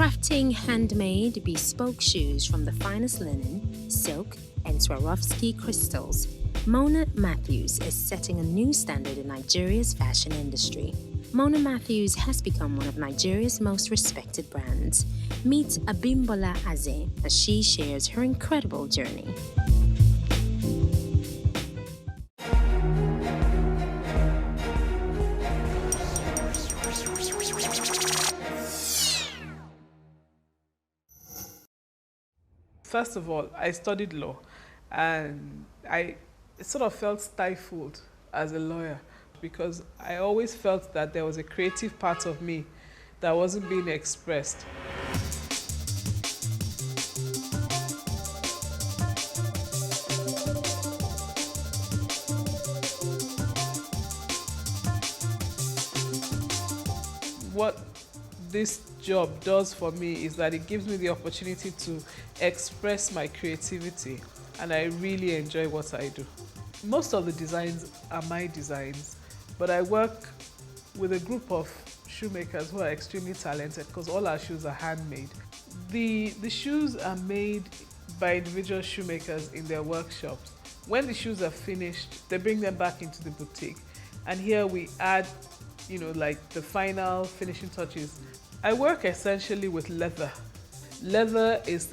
Crafting handmade, bespoke shoes from the finest linen, silk, and Swarovski crystals, Mona Mathews is setting a new standard in Nigeria's fashion industry. Mona Mathews has become one of Nigeria's most respected brands. Meet Abimbola Azeh as she shares her incredible journey. First of all, I studied law, and I sort of felt stifled as a lawyer because I always felt that there was a creative part of me that wasn't being expressed. What this job does for me is that it gives me the opportunity to express my creativity, and I really enjoy what I do. Most of the designs are my designs, but I work with a group of shoemakers who are extremely talented because all our shoes are handmade. The shoes are made by individual shoemakers in their workshops. When the shoes are finished, they bring them back into the boutique, and here we add, like the final finishing touches. I work essentially with leather. Leather is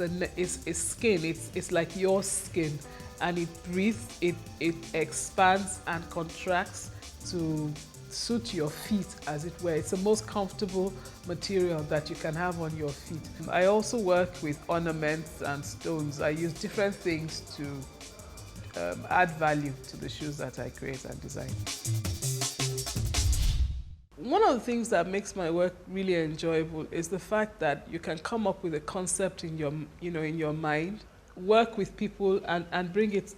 skin. It's like your skin, and it breathes. It expands and contracts to suit your feet, as it were. It's the most comfortable material that you can have on your feet. I also work with ornaments and stones. I use different things to add value to the shoes that I create and design. One of the things that makes my work really enjoyable is the fact that you can come up with a concept in your mind, work with people and bring it,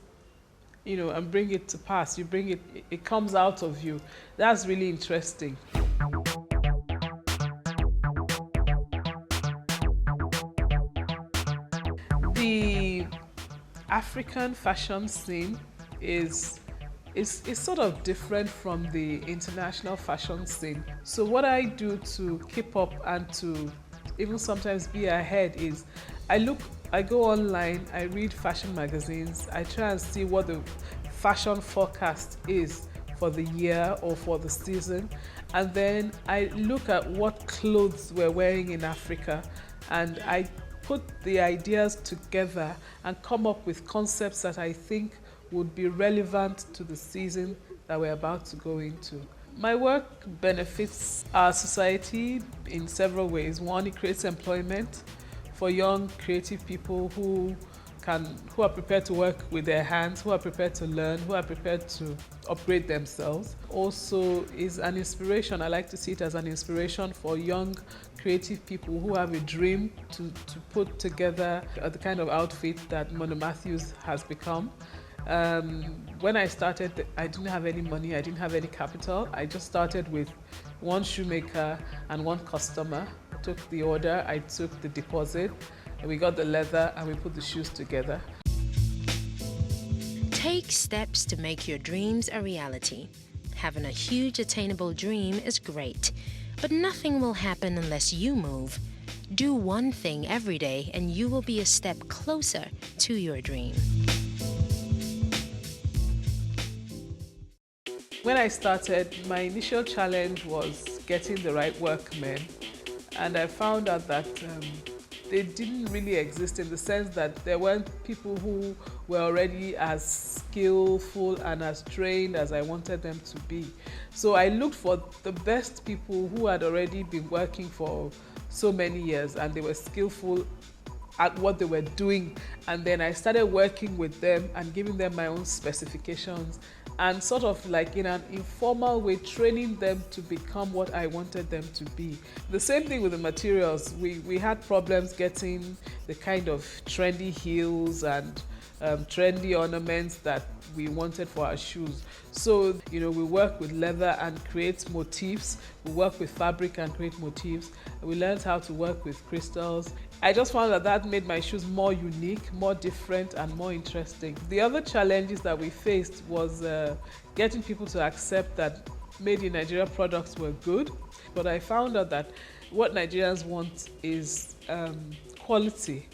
and bring it to pass. You bring it, it comes out of you. That's really interesting. The African fashion scene is sort of different from the international fashion scene. So what I do to keep up and to even sometimes be ahead is I go online, I read fashion magazines, I try and see what the fashion forecast is for the year or for the season, and then I look at what clothes we're wearing in Africa, and I put the ideas together and come up with concepts that I think would be relevant to the season that we're about to go into. My work benefits our society in several ways. One, it creates employment for young creative people who are prepared to work with their hands, who are prepared to learn, who are prepared to upgrade themselves. Also is an inspiration. I like to see it as an inspiration for young creative people who have a dream to put together the kind of outfit that Mona Mathews has become. When I started, I didn't have any money, I didn't have any capital. I just started with one shoemaker and one customer. I took the order, I took the deposit, and we got the leather and we put the shoes together. Take steps to make your dreams a reality. Having a huge attainable dream is great, but nothing will happen unless you move. Do one thing every day and you will be a step closer to your dream. When I started, my initial challenge was getting the right workmen, and I found out that they didn't really exist, in the sense that there weren't people who were already as skillful and as trained as I wanted them to be. So I looked for the best people who had already been working for so many years and they were skillful at what they were doing, and then I started working with them and giving them my own specifications and sort of like in an informal way training them to become what I wanted them to be. The same thing with the materials. We had problems getting the kind of trendy heels and trendy ornaments that we wanted for our shoes. So, we work with leather and create motifs. We work with fabric and create motifs. We learned how to work with crystals. I just found that made my shoes more unique, more different, and more interesting. The other challenges that we faced was getting people to accept that made in Nigeria products were good, but I found out that what Nigerians want is quality.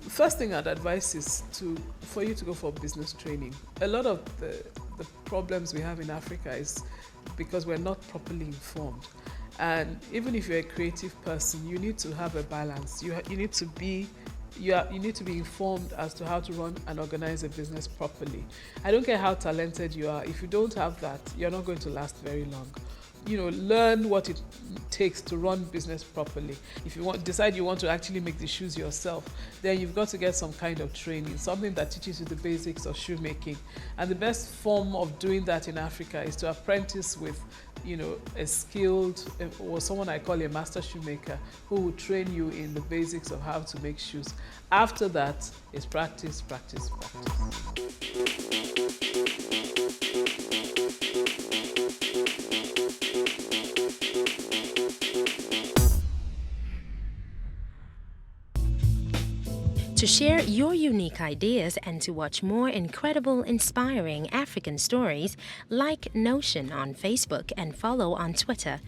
First thing I'd advise is for you to go for business training. A lot of the problems we have in Africa is because we're not properly informed. And even if you're a creative person, you need to have a balance. You need to be informed as to how to run and organize a business properly. I don't care how talented you are. If you don't have that, you're not going to last very long. Learn what it takes to run business properly. If you decide you want to actually make the shoes yourself, then you've got to get some kind of training, something that teaches you the basics of shoemaking. And the best form of doing that in Africa is to apprentice with, a skilled, or someone I call a master shoemaker, who will train you in the basics of how to make shoes. After that, it's practice, practice, practice. To share your unique ideas and to watch more incredible, inspiring African stories, like Notion on Facebook and follow on Twitter